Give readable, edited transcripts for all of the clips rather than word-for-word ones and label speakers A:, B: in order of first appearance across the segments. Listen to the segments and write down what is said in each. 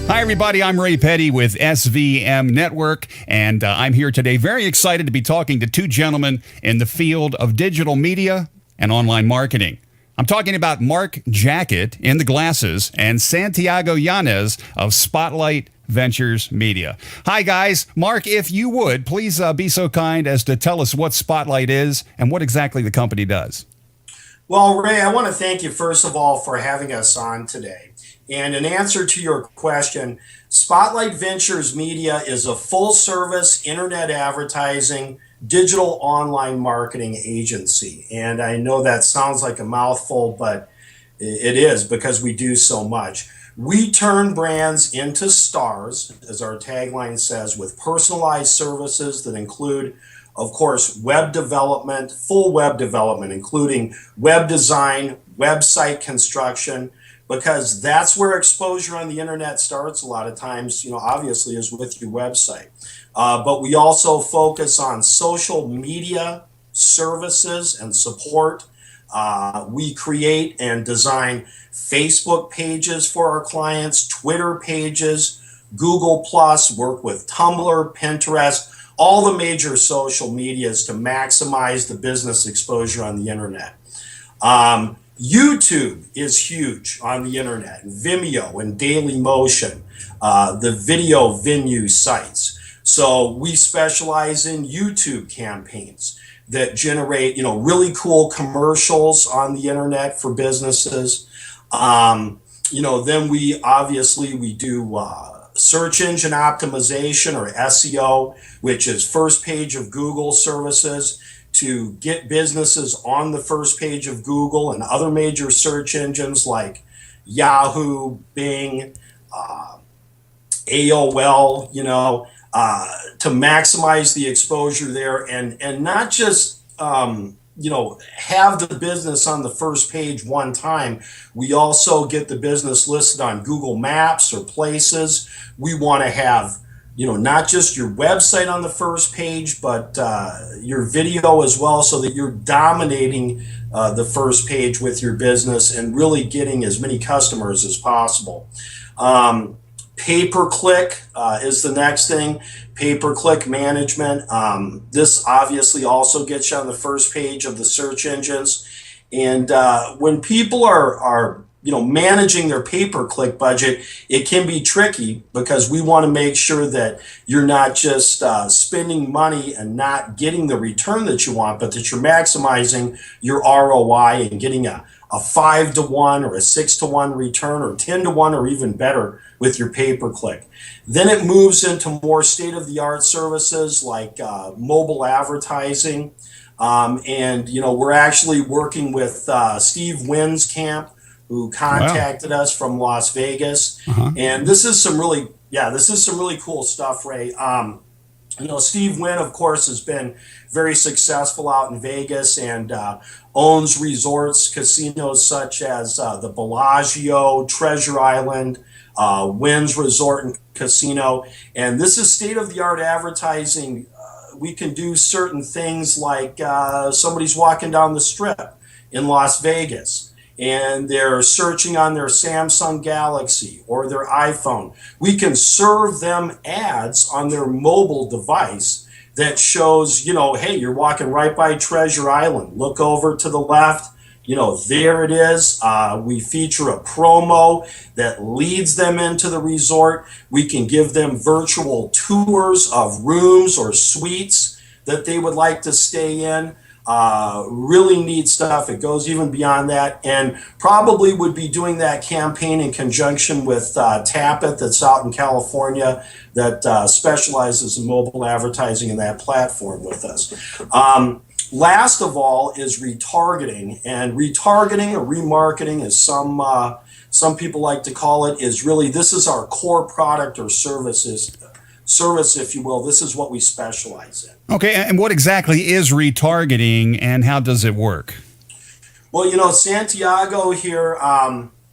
A: Hi, everybody. I'm Ray Petty with SVM Network, and I'm here today very excited to be talking to two gentlemen in the field of digital media and online marketing. I'm talking about Mark Jackett in the glasses and Santiago Yanez of Spotlight Ventures Media. Hi, guys. Mark, if you would, please be so kind as to tell us what Spotlight is and what exactly the company does.
B: Well, Ray, I want to thank you, first of all, for having us on today. And in answer to your question, Spotlight Ventures Media is a full-service internet advertising, digital online marketing agency. And I know that sounds like a mouthful, but it is, because we do so much. We turn brands into stars, as our tagline says, with personalized services that include, of course, web development, full web development, including web design, website construction, because that's where exposure on the internet starts a lot of times, obviously is with your website. But we also focus on social media services and support. We create and design Facebook pages for our clients, Twitter pages, Google+, work with Tumblr, Pinterest, all the major social medias to maximize the business exposure on the internet. YouTube is huge on the internet, Vimeo and Dailymotion, the video venue sites. So we specialize in YouTube campaigns that generate, really cool commercials on the internet for businesses. Then we do search engine optimization, or SEO, which is first page of Google services, to get businesses on the first page of Google and other major search engines like Yahoo, Bing, AOL, to maximize the exposure there, and not just have the business on the first page one time. We also get the business listed on Google Maps or Places. We want to have not just your website on the first page, but your video as well, so that you're dominating the first page with your business and really getting as many customers as possible. Pay-per-click is the next thing, pay-per-click management. This obviously also gets you on the first page of the search engines. And when people are managing their pay-per-click budget, it can be tricky, because we want to make sure that you're not just spending money and not getting the return that you want, but that you're maximizing your ROI and getting a 5-to-1 or a 6-to-1 return, or 10-to-1, or even better with your pay-per-click. Then it moves into more state-of-the-art services like mobile advertising. We're actually working with Steve Winscamp, who contacted us from Las Vegas. And this is some really cool stuff, Ray. Steve Wynn, of course, has been very successful out in Vegas and owns resorts, casinos such as the Bellagio, Treasure Island, Wynn's Resort and Casino. And this is state-of-the-art advertising. We can do certain things like somebody's walking down the strip in Las Vegas, and they're searching on their Samsung Galaxy or their iPhone. We can serve them ads on their mobile device that shows, hey, you're walking right by Treasure Island. Look over to the left. There it is. We feature a promo that leads them into the resort. We can give them virtual tours of rooms or suites that they would like to stay in. Really neat stuff. It goes even beyond that, and probably would be doing that campaign in conjunction with Jackett, that's out in California, that specializes in mobile advertising in that platform with us. Last of all is retargeting, and retargeting or remarketing, as some people like to call it, is really, this is our core product or service, if you will. This is what we specialize in.
A: Okay, and what exactly is retargeting, and how does it work?
B: Well, Santiago here,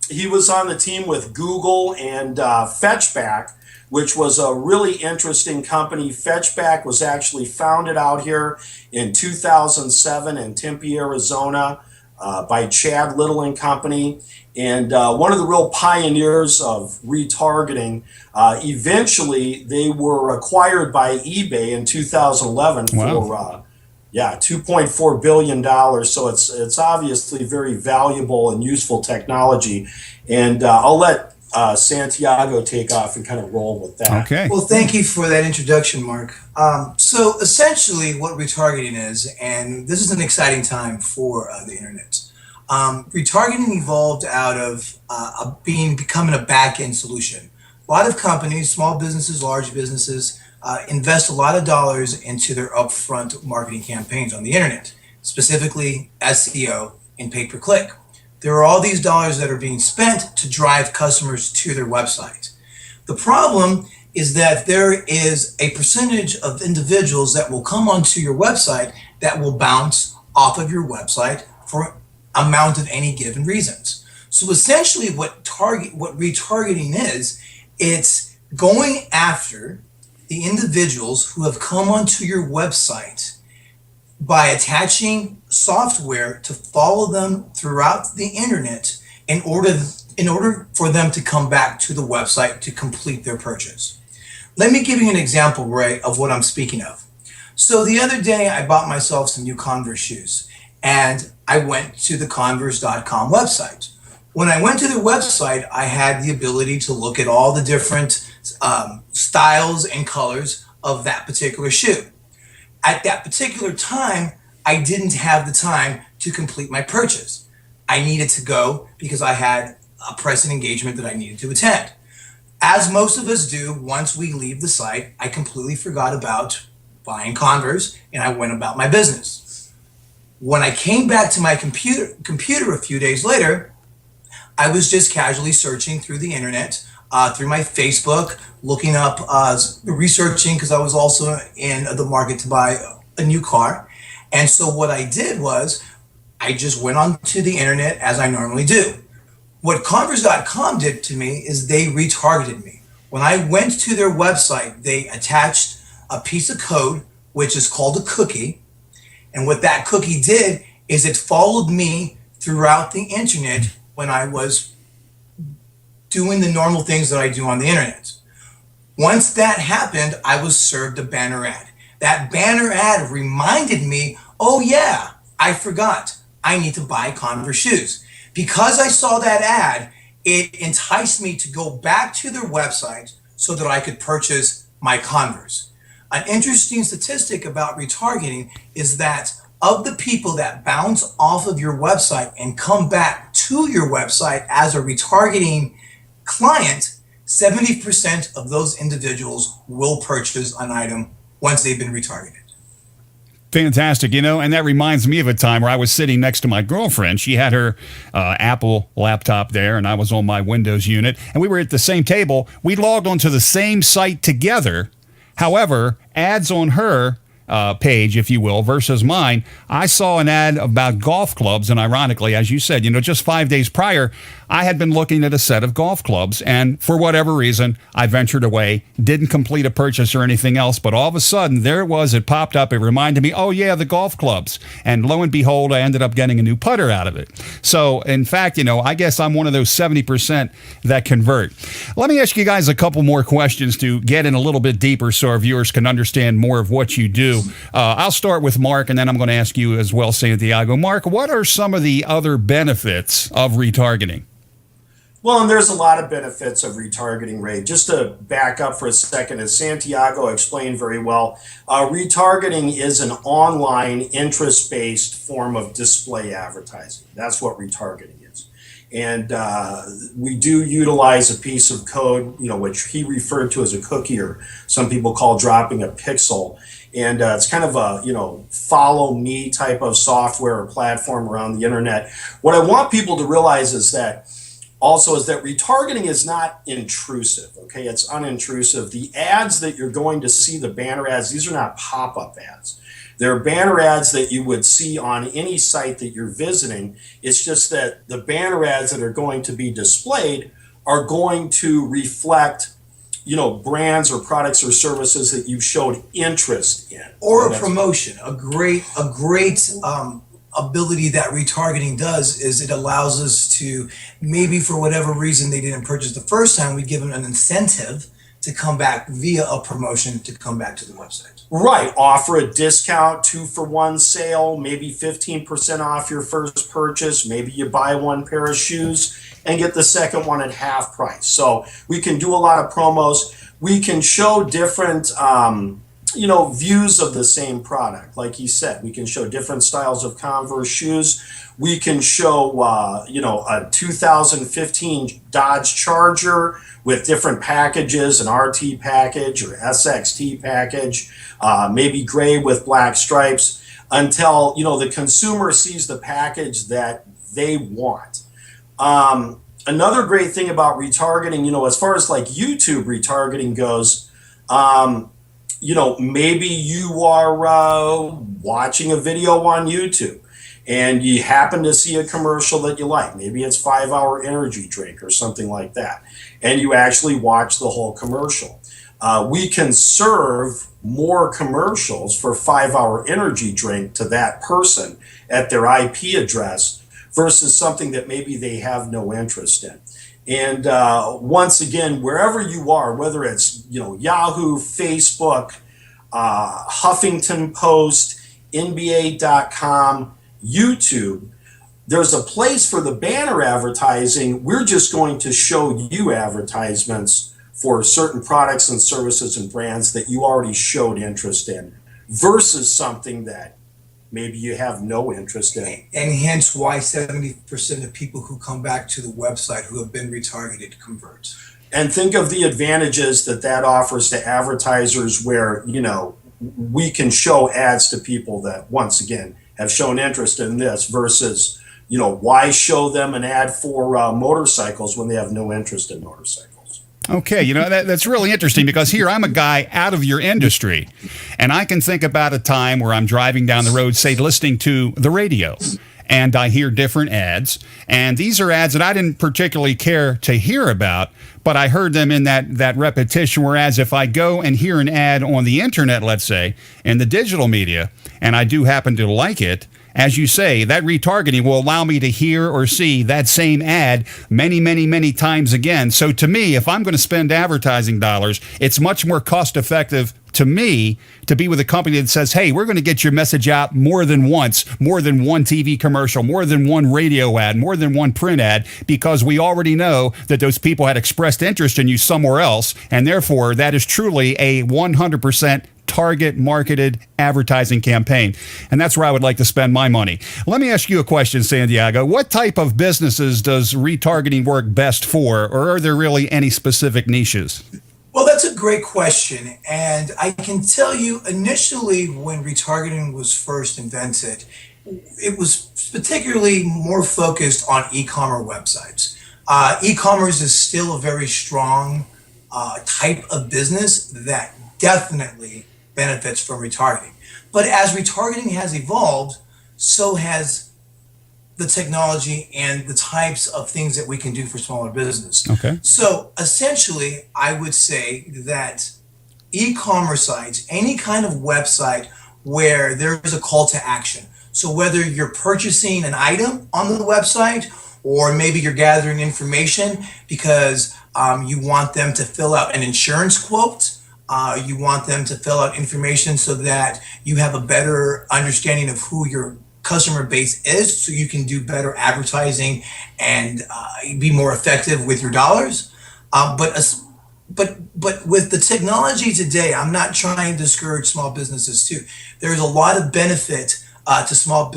B: he was on the team with Google and Fetchback, which was a really interesting company. Fetchback was actually founded out here in 2007 in Tempe, Arizona. by Chad Little and Company. And one of the real pioneers of retargeting. Eventually, they were acquired by eBay in 2011 for $2.4 billion. So it's obviously very valuable and useful technology. And I'll let Santiago take off and kind of roll with that.
A: Okay.
C: Well, thank you for that introduction, Mark. So essentially what retargeting is, and this is an exciting time for the internet. Retargeting evolved out of becoming a back-end solution. A lot of companies, small businesses, large businesses, invest a lot of dollars into their upfront marketing campaigns on the internet, specifically SEO and pay-per-click. There are all these dollars that are being spent to drive customers to their website. The problem is that there is a percentage of individuals that will come onto your website that will bounce off of your website for amount of any given reasons. So essentially what retargeting is, it's going after the individuals who have come onto your website by attaching software to follow them throughout the internet in order for them to come back to the website to complete their purchase. Let me give you an example, Ray, of what I'm speaking of. So the other day I bought myself some new Converse shoes and I went to the Converse.com website. When I went to their website, I had the ability to look at all the different styles and colors of that particular shoe. At that particular time, I didn't have the time to complete my purchase. I needed to go because I had a pressing engagement that I needed to attend. As most of us do, once we leave the site, I completely forgot about buying Converse and I went about my business. When I came back to my computer a few days later, I was just casually searching through the internet, through my Facebook, looking up, researching, because I was also in the market to buy a new car. And so what I did was I just went onto the internet as I normally do. What Converse.com did to me is they retargeted me. When I went to their website, they attached a piece of code, which is called a cookie. And what that cookie did is it followed me throughout the internet when I was doing the normal things that I do on the internet. Once that happened, I was served a banner ad. That banner ad reminded me, oh yeah, I forgot. I need to buy Converse shoes. Because I saw that ad, it enticed me to go back to their website so that I could purchase my Converse. An interesting statistic about retargeting is that of the people that bounce off of your website and come back to your website as a retargeting client, 70% of those individuals will purchase an item once they've been retargeted.
A: Fantastic, and that reminds me of a time where I was sitting next to my girlfriend. She had her Apple laptop there, and I was on my Windows unit, and we were at the same table. We logged onto the same site together. However, ads on her page, if you will, versus mine, I saw an ad about golf clubs, and ironically, as you said, just 5 days prior, I had been looking at a set of golf clubs, and for whatever reason, I ventured away, didn't complete a purchase or anything else, but all of a sudden, there it was, it popped up, it reminded me, oh yeah, the golf clubs, and lo and behold, I ended up getting a new putter out of it. So, in fact, I guess I'm one of those 70% that convert. Let me ask you guys a couple more questions to get in a little bit deeper so our viewers can understand more of what you do. I'll start with Mark, and then I'm going to ask you as well, Santiago. Mark, what are some of the other benefits of retargeting?
B: Well, and there's a lot of benefits of retargeting, Ray. Just to back up for a second, as Santiago explained very well, retargeting is an online interest-based form of display advertising. That's what retargeting is. And we do utilize a piece of code, which he referred to as a cookie, or some people call dropping a pixel. And it's kind of a, follow me type of software or platform around the internet. What I want people to realize is that retargeting is not intrusive, okay? It's unintrusive. The ads that you're going to see, the banner ads, these are not pop-up ads. They're banner ads that you would see on any site that you're visiting. It's just that the banner ads that are going to be displayed are going to reflect, brands or products or services that you've showed interest in.
C: Or a promotion, a great ability that retargeting does is it allows us to, maybe for whatever reason they didn't purchase the first time, we give them an incentive to come back via a promotion to come back to the website.
B: Right. Offer a discount, 2-for-1 sale, maybe 15% off your first purchase. Maybe you buy one pair of shoes and get the second one at half price. So we can do a lot of promos. We can show different, views of the same product. Like you said, we can show different styles of Converse shoes. We can show, a 2015 Dodge Charger with different packages, an RT package or SXT package, maybe gray with black stripes, until, the consumer sees the package that they want. Another great thing about retargeting, as far as like YouTube retargeting goes, maybe you are watching a video on YouTube and you happen to see a commercial that you like. Maybe it's 5-Hour Energy Drink or something like that. And you actually watch the whole commercial. We can serve more commercials for 5-Hour Energy Drink to that person at their IP address versus something that maybe they have no interest in. And once again, wherever you are, whether it's Yahoo, Facebook, Huffington Post, NBA.com, YouTube, there's a place for the banner advertising. We're just going to show you advertisements for certain products and services and brands that you already showed interest in versus something that maybe you have no interest in.
C: And hence why 70% of people who come back to the website who have been retargeted convert.
B: And think of the advantages that offers to advertisers where, we can show ads to people that, once again, have shown interest in this versus, why show them an ad for motorcycles when they have no interest in motorcycles?
A: Okay, that's really interesting because here I'm a guy out of your industry, and I can think about a time where I'm driving down the road, say, listening to the radio, and I hear different ads, and these are ads that I didn't particularly care to hear about, but I heard them in that repetition, whereas if I go and hear an ad on the internet, let's say, in the digital media, and I do happen to like it, as you say, that retargeting will allow me to hear or see that same ad many, many, many times again. So to me, if I'm going to spend advertising dollars, it's much more cost effective to me to be with a company that says, hey, we're going to get your message out more than once, more than one TV commercial, more than one radio ad, more than one print ad, because we already know that those people had expressed interest in you somewhere else. And therefore, that is truly a 100% target marketed advertising campaign. And that's where I would like to spend my money. Let me ask you a question, Santiago. What type of businesses does retargeting work best for, or are there really any specific niches?
C: Well, that's a great question. And I can tell you initially when retargeting was first invented, it was particularly more focused on e-commerce websites. E-commerce is still a very strong type of business that definitely benefits from retargeting. But as retargeting has evolved, so has the technology and the types of things that we can do for smaller business.
A: Okay.
C: So essentially, I would say that e-commerce sites, any kind of website where there's a call to action. So whether you're purchasing an item on the website, or maybe you're gathering information because you want them to fill out an insurance quote, you want them to fill out information so that you have a better understanding of who your customer base is, so you can do better advertising and be more effective with your dollars. But with the technology today, I'm not trying to discourage small businesses too. There's a lot of benefit to small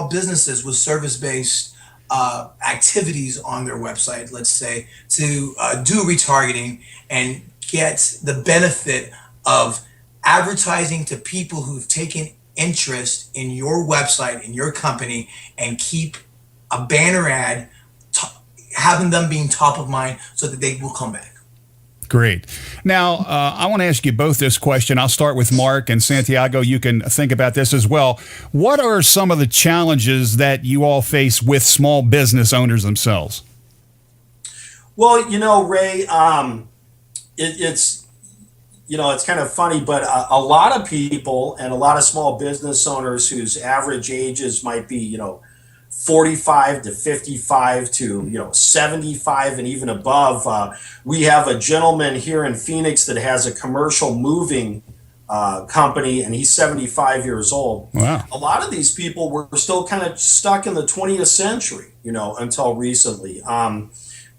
C: businesses with service-based activities on their website, let's say, to do retargeting and get the benefit of advertising to people who've taken interest in your website, in your company, and keep a banner ad, having them being top of mind so that they will come back.
A: Great. Now, I want to ask you both this question. I'll start with Mark, and Santiago, you can think about this as well. What are some of the challenges that you all face with small business owners themselves?
B: Well, Ray, it's kind of funny, but a lot of people and a lot of small business owners whose average ages might be, 45 to 55 to 75 and even above. We have a gentleman here in Phoenix that has a commercial moving company, and he's 75 years old.
A: Wow.
B: A lot of these people were still kind of stuck in the 20th century, until recently.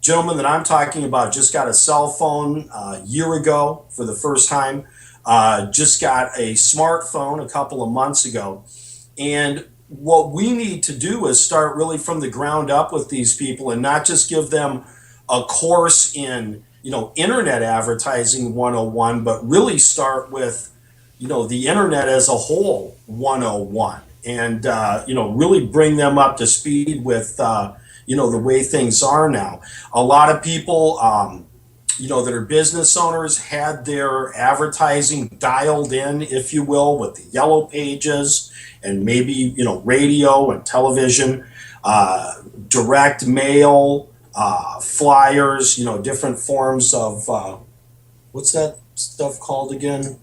B: Gentleman that I'm talking about just got a cell phone a year ago for the first time. Just got a smartphone a couple of months ago, and what we need to do is start really from the ground up with these people and not just give them a course in, internet advertising 101, but really start with, the internet as a whole 101 and, really bring them up to speed with, the way things are now. A lot of people, that are business owners had their advertising dialed in, if you will, with the yellow pages and maybe, radio and television, direct mail, flyers, different forms of, what's that stuff called again?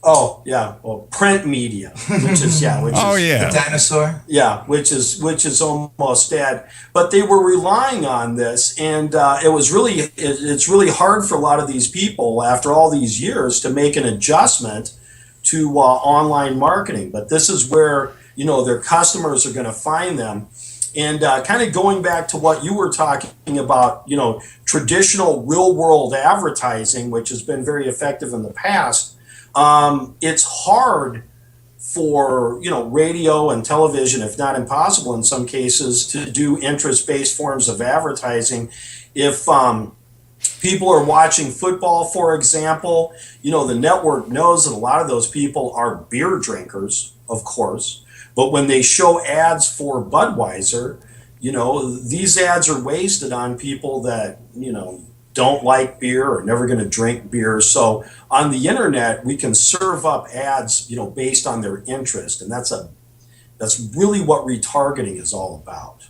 B: Oh yeah, well, print media, which is
A: Oh, yeah.
C: The dinosaur.
B: yeah, which is almost dead. But they were relying on this, and it's really hard for a lot of these people after all these years to make an adjustment to online marketing. But this is where their customers are going to find them. And kind of going back to what you were talking about, traditional real world advertising, which has been very effective in the past. It's hard for radio and television, if not impossible in some cases, to do interest-based forms of advertising. If people are watching football, for example, the network knows that a lot of those people are beer drinkers, of course, but when they show ads for Budweiser, these ads are wasted on people that don't like beer or never going to drink beer. So on the internet, we can serve up ads, based on their interest, and that's really what retargeting is all about.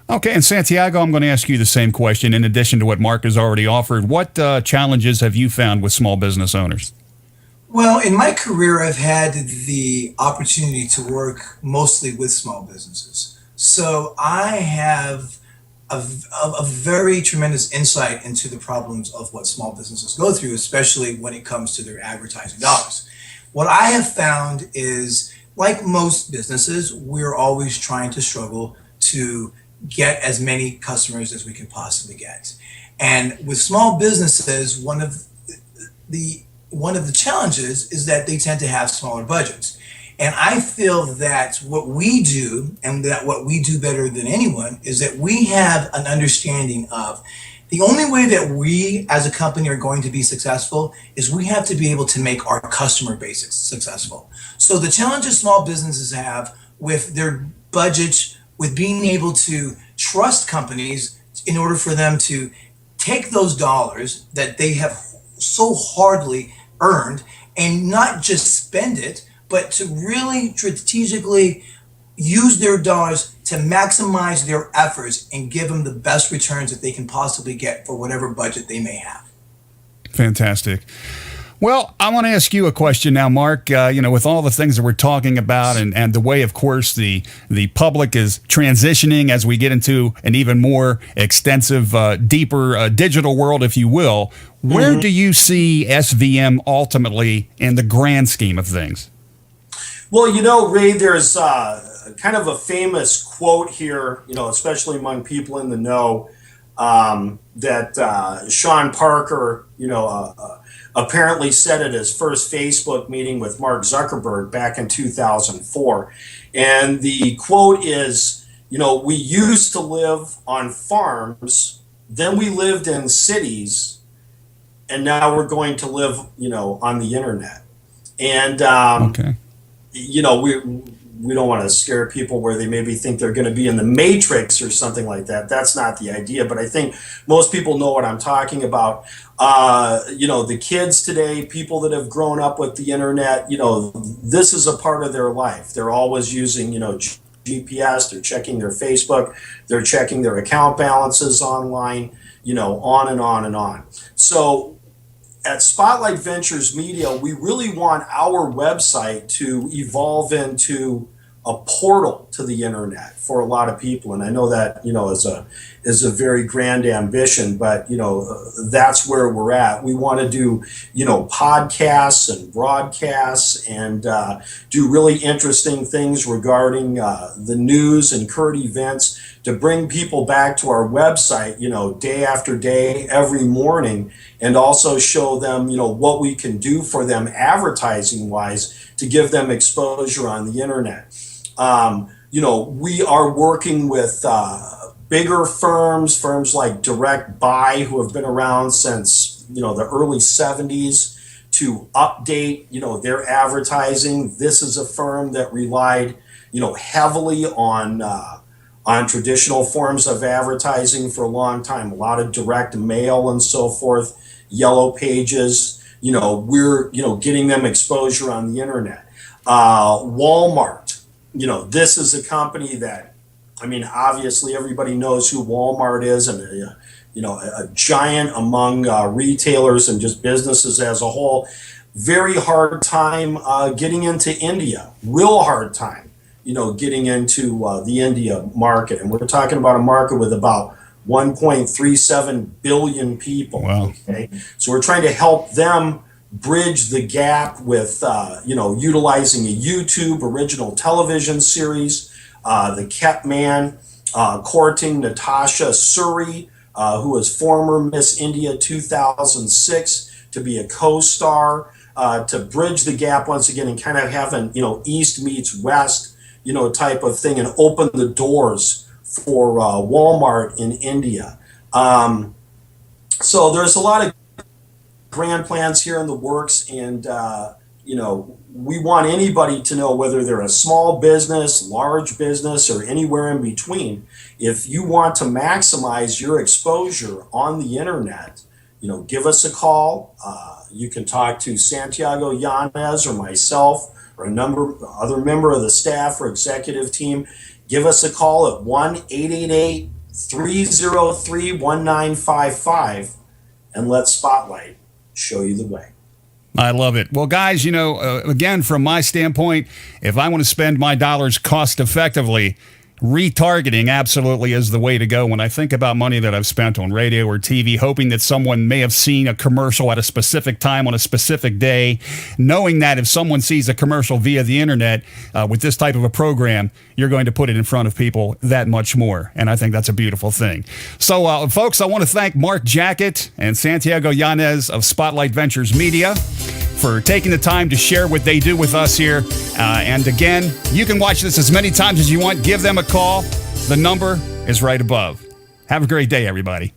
A: Okay, and Santiago, I'm going to ask you the same question. In addition to what Mark has already offered, what challenges have you found with small business owners?
C: Well, in my career, I've had the opportunity to work mostly with small businesses. So I have a very tremendous insight into the problems of what small businesses go through, especially when it comes to their advertising dollars. What I have found is, like most businesses, we're always trying to struggle to get as many customers as we can possibly get. And with small businesses, one of the challenges is that they tend to have smaller budgets. And I feel that what we do, and that what we do better than anyone, is that we have an understanding of the only way that we as a company are going to be successful is we have to be able to make our customer base successful. So the challenges small businesses have with their budgets, with being able to trust companies in order for them to take those dollars that they have so hardly earned and not just spend it, but to really strategically use their dollars to maximize their efforts and give them the best returns that they can possibly get for whatever budget they may have.
A: Fantastic. Well, I want to ask you a question now, Mark. With all the things that we're talking about and the way, of course, the public is transitioning as we get into an even more extensive, deeper digital world, if you will, where do you see SVM ultimately in the grand scheme of things?
B: Well, Ray, there's kind of a famous quote here, especially among people in the know, that Sean Parker, apparently said at his first Facebook meeting with Mark Zuckerberg back in 2004. And the quote is, we used to live on farms, then we lived in cities, and now we're going to live, on the internet. And,
A: Okay.
B: We don't want to scare people where they maybe think they're going to be in the Matrix or something like that. That's not the idea, but I think most people know what I'm talking about. The kids today, people that have grown up with the internet, this is a part of their life. They're always using, GPS, they're checking their Facebook, they're checking their account balances online, on and on and on. So at Spotlight Ventures Media, we really want our website to evolve into a portal to the internet for a lot of people. And I know that, is a very grand ambition, but, that's where we're at. We want to do, podcasts and broadcasts and do really interesting things regarding the news and current events to bring people back to our website, day after day, every morning, and also show them, what we can do for them advertising wise to give them exposure on the internet. We are working with bigger firms like Direct Buy, who have been around since, the early 70s, to update, their advertising. This is a firm that relied, heavily on traditional forms of advertising for a long time, a lot of direct mail and so forth, yellow pages. We're, getting them exposure on the internet. Walmart. This is a company that, obviously everybody knows who Walmart is, and a giant among retailers and just businesses as a whole. Very hard time getting into India. Real hard time, getting into the India market. And we're talking about a market with about 1.37 billion people.
A: Wow.
B: Okay, so we're trying to help them bridge the gap with, utilizing a YouTube original television series, The Kept Man, courting Natasha Suri, who was former Miss India 2006, to be a co-star, to bridge the gap once again and kind of have an, East meets West, type of thing, and open the doors for Walmart in India. So there's a lot of grand plans here in the works, and we want anybody to know, whether they're a small business, large business, or anywhere in between, if you want to maximize your exposure on the internet, give us a call. You can talk to Santiago, Yanez, or myself, or other member of the staff or executive team. Give us a call at 1-888-303-1955 and let Spotlight show you the way.
A: I love it. Well, guys, again, from my standpoint, if I want to spend my dollars cost effectively, retargeting absolutely is the way to go. When I think about money that I've spent on radio or TV, hoping that someone may have seen a commercial at a specific time on a specific day, knowing that if someone sees a commercial via the internet with this type of a program, you're going to put it in front of people that much more. And I think that's a beautiful thing. So, folks, I want to thank Mark Jackett and Santiago Yanez of Spotlight Ventures Media for taking the time to share what they do with us here. And again, you can watch this as many times as you want. Give them a call. The number is right above. Have a great day, everybody.